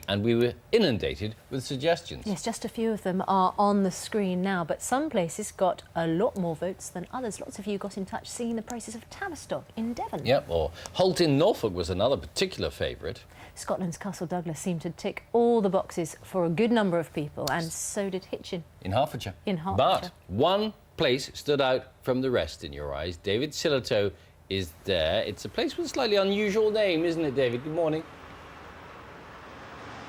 and we were inundated with suggestions. Yes, just a few of them are on the screen now, but some places got a lot more votes than others. Lots of you got in touch singing the praises of Tavistock in Devon. Yep, or Holt in Norfolk was another particular favourite. Scotland's Castle Douglas seemed to tick all the boxes for a good number of people, and so did Hitchin. In Hertfordshire. In Hertfordshire. But one place stood out from the rest in your eyes. David Sillitoe is there. It's a place with a slightly unusual name, isn't it, David? Good morning.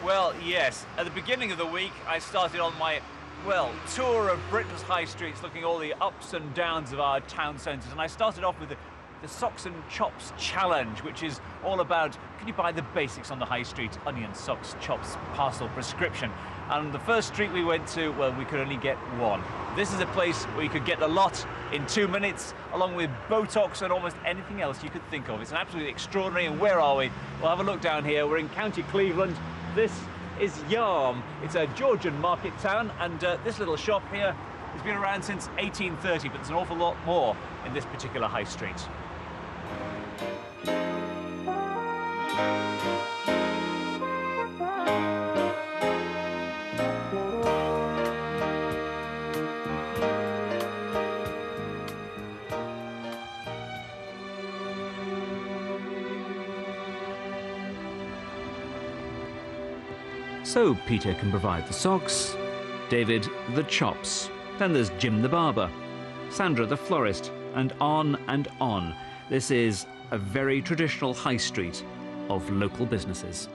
Well, yes. At the beginning of the week, I started on my, well, tour of Britain's high streets, looking at all the ups and downs of our town centres. And I started off with the Socks and Chops Challenge, which is all about, can you buy the basics on the high street? Onions, socks, chops, parcel, prescription. And the first street we went to, well, we could only get one. This is a place where you could get a lot in 2 minutes, along with Botox and almost anything else you could think of. It's an absolutely extraordinary, and where are we? We'll have a look down here. We're in County Cleveland. This is Yarm. It's a Georgian market town, and this little shop here has been around since 1830, but there's an awful lot more in this particular high street. So Peter can provide the socks, David the chops, then there's Jim the barber, Sandra the florist, and on and on. This is a very traditional high street of local businesses.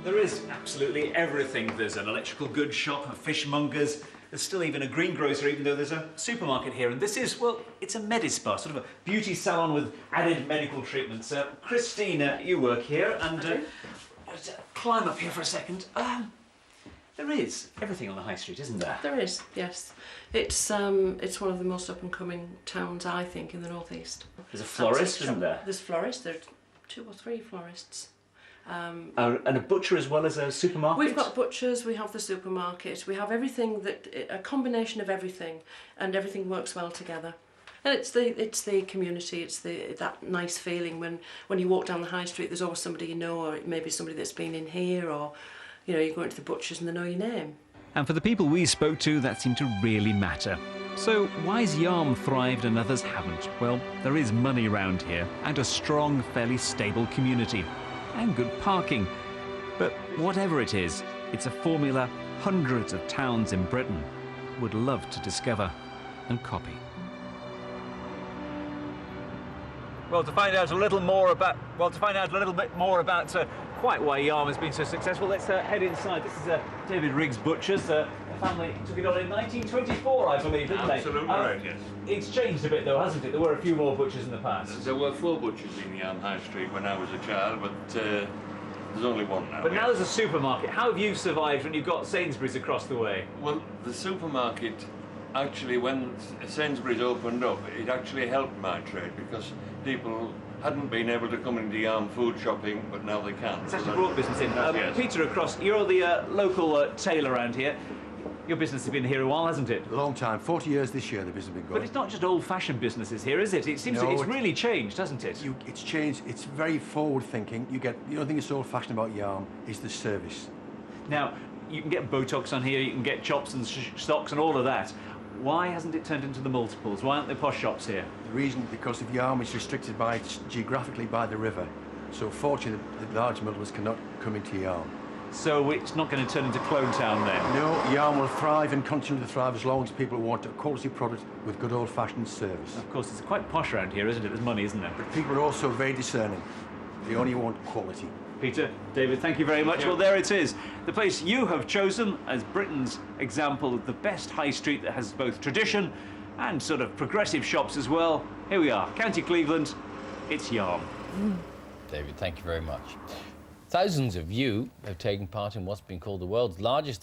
There is absolutely everything. There's an electrical goods shop, a fishmonger's, there's still even a greengrocer, even though there's a supermarket here. And this is, well, it's a medispa, sort of a beauty salon with added medical treatments. Christina, you work here, and climb up here for a second. There is everything on the high street, isn't there? There is, yes. It's one of the most up-and-coming towns, I think, in the northeast. There's a florist, isn't there? There's florists. There are 2 or 3 florists. And a butcher as well as a supermarket? We've got butchers, we have the supermarket, we have everything, a combination of everything, and everything works well together. And it's the community, it's that nice feeling when you walk down the high street, there's always somebody you know, or maybe somebody that's been in here, or you know, you go into the butcher's and they know your name. And for the people we spoke to, that seemed to really matter. So why's Yarm thrived and others haven't? Well, there is money around here, and a strong, fairly stable community, and good parking. But whatever it is, it's a formula hundreds of towns in Britain would love to discover and copy. Well, to find out a little bit more about quite why Yarm has been so successful, let's head inside. This is David Riggs Butchers. The family took it on in 1924, I believe, didn't they? Absolutely right, yes. It's changed a bit, though, hasn't it? There were a few more butchers in the past. There were 4 butchers in Yarm High Street when I was a child, but there's only one now. But now there's a supermarket. How have you survived when you've got Sainsbury's across the way? Well, the supermarket, actually, when Sainsbury's opened up, it actually helped my trade because people hadn't been able to come into Yarm food shopping, but now they can. It's actually brought business in. Yes. Peter, across, you're the local tailor around here. Your business has been here a while, hasn't it? A long time, 40 years this year the business has been going. But it's not just old-fashioned businesses here, is it? It seems No, it's really changed, hasn't it? It's changed, it's very forward-thinking. The only thing that's old-fashioned about Yarm is the service. Now, you can get Botox on here, you can get chops and stocks and all of that. Why hasn't it turned into the multiples? Why aren't there posh shops here? The reason, because of Yarm is restricted geographically by the river. So fortunately, the large mills cannot come into Yarm. So it's not going to turn into Clone Town then? No, Yarm will thrive and continue to thrive as long as people want a quality product with good old-fashioned service. Of course, it's quite posh around here, isn't it? There's money, isn't there? But people are also very discerning. They only want quality. Peter, David, thank you very much. Well, there it is. The place you have chosen as Britain's example of the best high street that has both tradition and sort of progressive shops as well. Here we are, County Cleveland. It's Yarm. David, thank you very much. Thousands of you have taken part in what's been called the world's largest